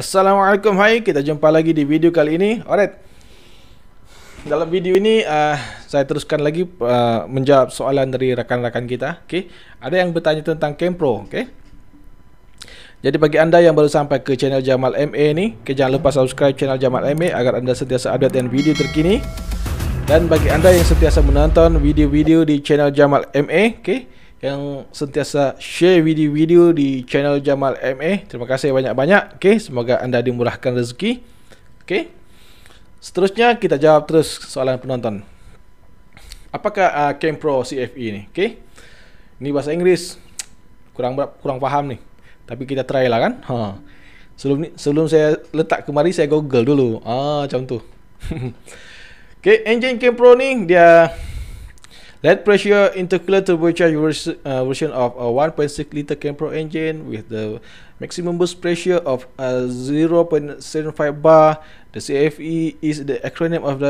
Assalamualaikum, hai, kita jumpa lagi di video kali ini. Alright, dalam video ini saya teruskan lagi menjawab soalan dari rakan-rakan kita. Okay, ada yang bertanya tentang Kempro. Okay, jadi bagi anda yang baru sampai ke channel Jamal MA ni, jangan lupa subscribe channel Jamal MA agar anda sentiasa update dengan video terkini. Dan bagi anda yang sentiasa menonton video-video di channel Jamal MA, yang sentiasa share video-video di channel Jamal MA, terima kasih banyak-banyak. Semoga anda dimurahkan rezeki. Seterusnya kita jawab terus soalan penonton. Apakah Kempro CFE ni? Ini bahasa Inggris, kurang faham ni, tapi kita try lah kan. Sebelum saya letak kemari, saya google dulu. Macam tu. Engine Kempro ni dia lead pressure intercooler turbocharged version of a 1.6 liter Kempro engine with the maximum boost pressure of 0.75 bar. The CFE is the acronym of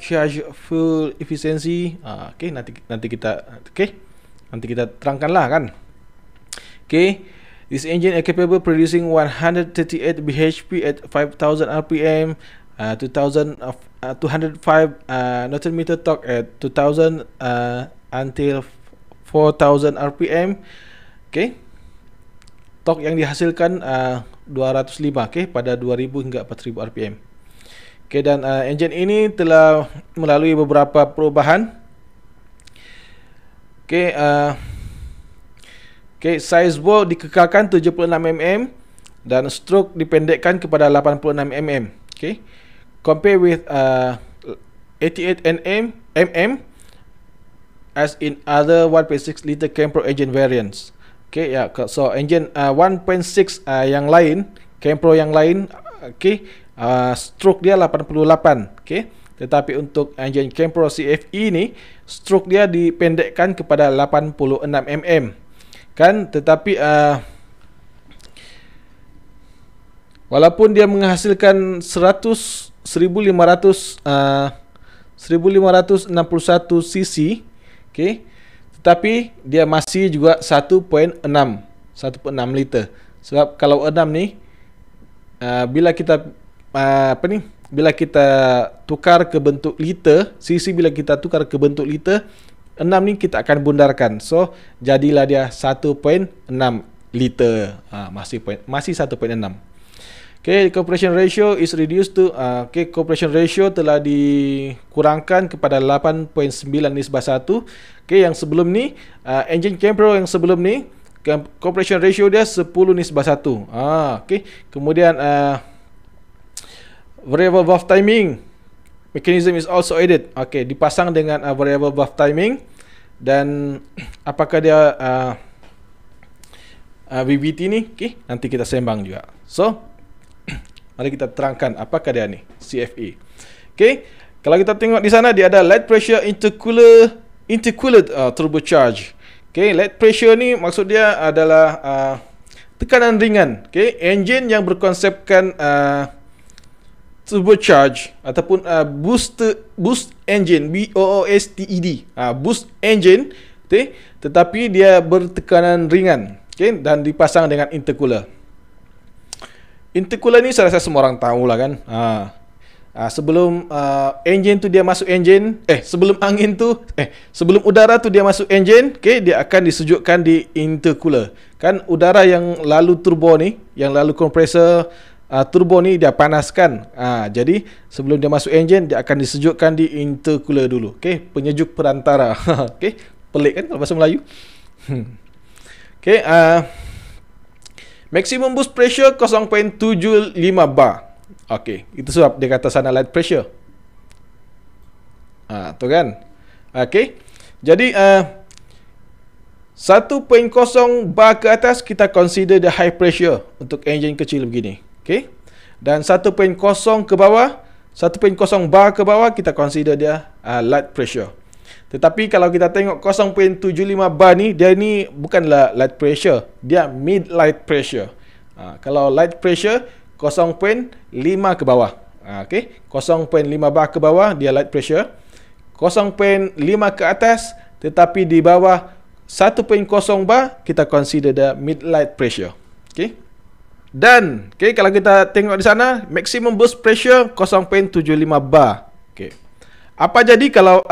charge fuel efficiency. Nanti kita terangkanlah kan. This engine is capable of producing 138 bhp at 5000 rpm. 205 Newton meter torque at 2000 until 4000 rpm. Torque yang dihasilkan 205 pada 2000 hingga 4000 rpm. Dan engine ini telah melalui beberapa perubahan. Size bore dikekalkan 76 mm dan stroke dipendekkan kepada 86 mm. Compare with 88 mm as in other 1.6 liter Kempro engine variants. So engine 1.6 yang lain, Kempro yang lain, stroke dia 88. Tetapi untuk engine Kempro CFE ni, stroke dia dipendekkan kepada 86 mm. Tetapi walaupun dia menghasilkan 1561 cc, tetapi dia masih juga 1.6 liter. Sebab kalau 6 ni bila kita tukar ke bentuk liter, cc bila kita tukar ke bentuk liter, 6 ni kita akan bundarkan. So jadilah dia 1.6 liter. Masih 1.6. Compression ratio is reduced to compression ratio telah dikurangkan kepada 8.9:1. Yang sebelum ni engine Kempro yang sebelum ni compression ratio dia 10:1. Kemudian variable valve timing mechanism is also added. Dipasang dengan variable valve timing. Dan apakah dia VVT ni? Nanti kita sembang juga. So mari kita terangkan apakah dia ni CFE. Kalau kita tengok di sana, dia ada lead pressure intercooled turbocharge. Lead pressure ni maksud dia adalah tekanan ringan. Engine yang berkonsepkan turbocharge ataupun boost engine, BOOSTED, boost engine, tetapi dia bertekanan ringan, dan dipasang dengan intercooler. Intercooler ni saya rasa semua orang tahu lah kan. Sebelum engine tu dia masuk engine, sebelum udara tu dia masuk engine, dia akan disejukkan di intercooler. Udara yang lalu turbo ni, yang lalu kompresor turbo ni dia panaskan. Jadi sebelum dia masuk engine, dia akan disejukkan di intercooler dulu. Penyejuk perantara. Pelik kan kalau bahasa Melayu. Maximum boost pressure 0.75 bar. Itu sebab dia kata sana lead pressure. Tu kan. Jadi 1.0 bar ke atas kita consider the high pressure untuk engine kecil begini. Dan 1.0 ke bawah, 1.0 bar ke bawah kita consider dia light pressure. Tetapi kalau kita tengok 0.75 bar ni, dia ni bukanlah light pressure, dia mid light pressure. Kalau light pressure 0.5 ke bawah. 0.5 bar ke bawah dia light pressure. 0.5 ke atas tetapi di bawah 1.0 bar kita consider the mid light pressure. Dan kalau kita tengok di sana, maximum burst pressure 0.75 bar. Apa jadi kalau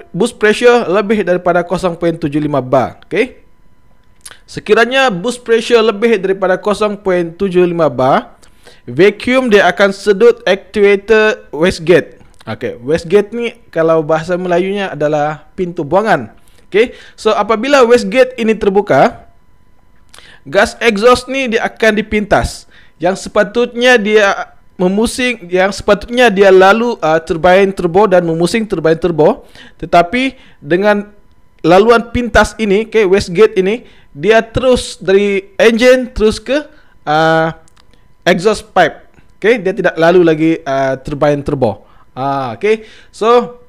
boost pressure lebih daripada 0.75 bar? Sekiranya boost pressure lebih daripada 0.75 bar, vacuum dia akan sedut actuator wastegate. Wastegate ni kalau bahasa Melayunya adalah pintu buangan. So apabila wastegate ini terbuka, gas exhaust ni dia akan dipintas. Yang sepatutnya dia memusing, yang sepatutnya dia lalu turbine turbo dan memusing turbine turbo, tetapi dengan laluan pintas ini, wastegate ini, dia terus dari engine terus ke exhaust pipe. Dia tidak lalu lagi turbine turbo. So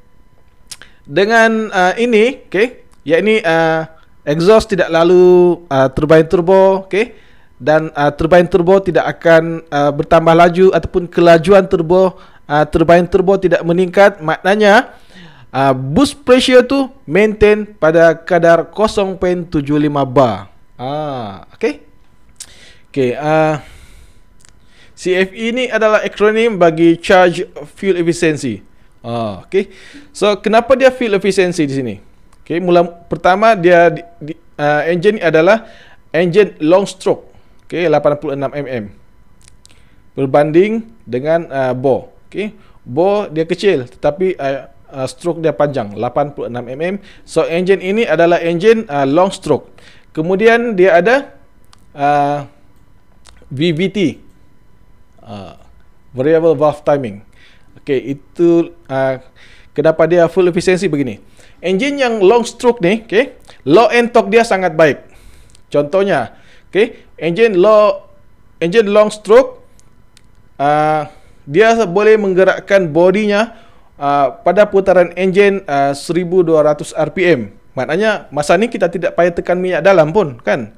dengan ini, yakni exhaust tidak lalu turbine turbo, dan turbine turbo tidak akan bertambah laju ataupun kelajuan turbine turbo tidak meningkat. Maknanya boost pressure tu maintain pada kadar 0.75 bar. CFE ni adalah akronim bagi Charge Fuel Efficiency. So kenapa dia fuel efficiency di sini? Pertama dia engine ni adalah engine long stroke. 86 mm berbanding dengan bore. Bore dia kecil tetapi stroke dia panjang, 86 mm. So engine ini adalah engine long stroke. Kemudian dia ada VVT, variable valve timing. Itu kenapa dia full efficiency begini. Engine yang long stroke ni, low end torque dia sangat baik. Contohnya, engine long stroke, dia boleh menggerakkan bodinya pada putaran engine 1200 rpm. Maknanya masa ni kita tidak payah tekan minyak dalam pun, kan?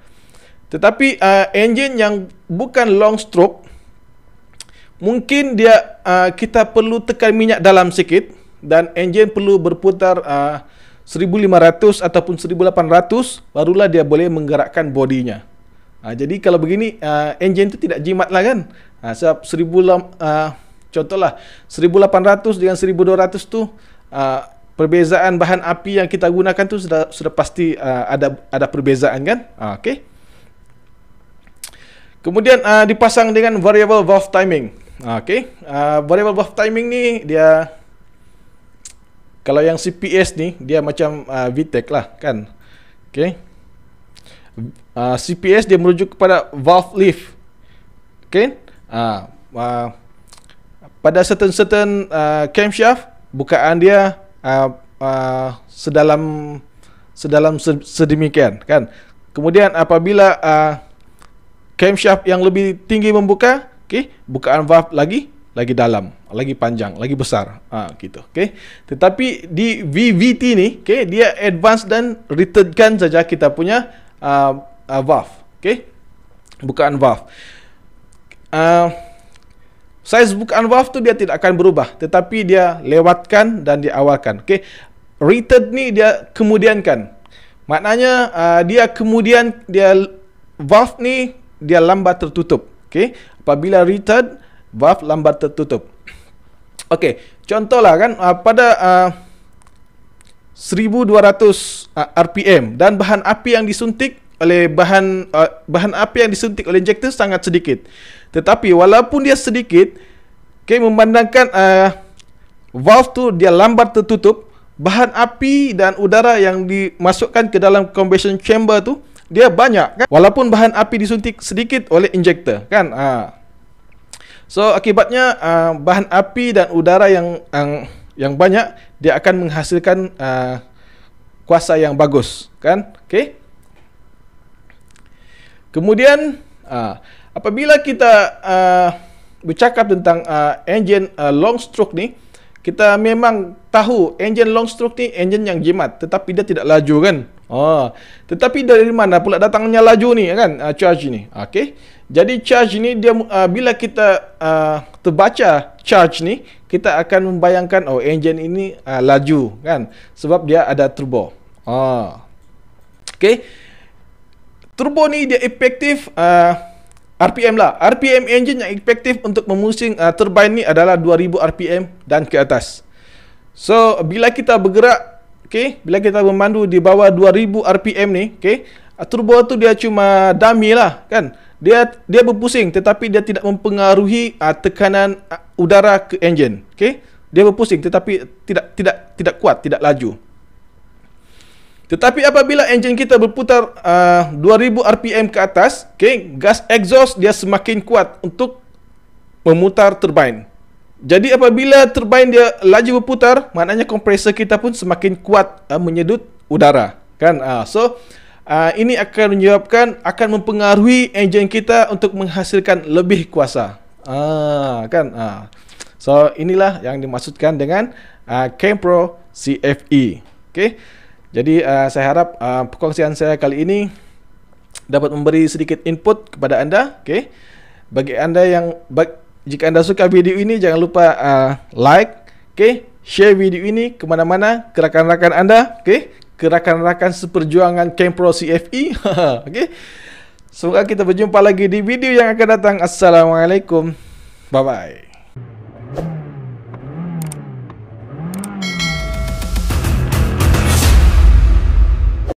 Tetapi engine yang bukan long stroke, mungkin dia kita perlu tekan minyak dalam sikit dan engine perlu berputar 1500 ataupun 1800, barulah dia boleh menggerakkan bodinya. Jadi kalau begini engine tu tidak jimat lah, kan? Sebab contohlah 1800 dengan 1200 tu perbezaan bahan api yang kita gunakan tu sudah pasti ada perbezaan, kan? Kemudian dipasang dengan variable valve timing. Variable valve timing ni dia, kalau yang CPS ni dia macam VTEC lah, kan? CPS dia merujuk kepada valve lift. Pada certain camshaft, bukaan dia sedemikian, kan? Kemudian apabila camshaft yang lebih tinggi membuka, bukaan valve lagi dalam, lagi panjang, lagi besar, gitu. Tetapi di VVT ni, dia advance dan retardkan saja kita punya valve, bukaan valve. Size bukaan valve tu dia tidak akan berubah, tetapi dia lewatkan dan diawalkan. Retard ni dia kemudiankan. Maknanya dia valve ni dia lambat tertutup. Apabila retard, valve lambat tertutup. Contohlah, kan, pada 1200 rpm dan bahan api yang disuntik oleh bahan api yang disuntik oleh injektor sangat sedikit. Tetapi walaupun dia sedikit, memandangkan valve tu dia lambat tertutup, bahan api dan udara yang dimasukkan ke dalam combustion chamber tu dia banyak, kan? Walaupun bahan api disuntik sedikit oleh injektor, kan? So akibatnya bahan api dan udara yang banyak, dia akan menghasilkan kuasa yang bagus, kan? Kemudian apabila kita bercakap tentang engine long stroke ni, kita memang tahu engine long stroke ni engine yang jimat, tetapi dia tidak laju, kan? Tetapi dari mana pula datangnya laju ni, kan? Charge ni. Jadi charge ni dia bila kita terbaca charge ni, kita akan membayangkan engine ini laju, kan? Sebab dia ada turbo. Turbo ni dia efektif RPM lah. RPM engine yang efektif untuk memusing turbine ni adalah 2000 RPM dan ke atas. So, bila kita bergerak, okay, bila kita memandu di bawah 2000 RPM ni, okay, turbo tu dia cuma dummy lah, kan? Dia berpusing tetapi dia tidak mempengaruhi tekanan udara ke enjin. Okey, dia berpusing tetapi tidak kuat, tidak laju. Tetapi apabila enjin kita berputar 2000 RPM ke atas, okey, gas exhaust dia semakin kuat untuk memutar turbine. Jadi apabila turbine dia laju berputar, maknanya kompresor kita pun semakin kuat menyedut udara, kan? Ini akan menyebabkan, akan mempengaruhi enjin kita untuk menghasilkan lebih kuasa. Kan? So, inilah yang dimaksudkan dengan Kempro CFE. Okay? Jadi, saya harap perkongsian saya kali ini dapat memberi sedikit input kepada anda. Okay? Bagi anda yang, jika anda suka video ini, jangan lupa like, okay? Share video ini ke mana-mana, ke rakan-rakan anda. Okay? Ke rakan-rakan seperjuangan Kempro CFE. Okay. Semoga kita berjumpa lagi di video yang akan datang. Assalamualaikum. Bye-bye.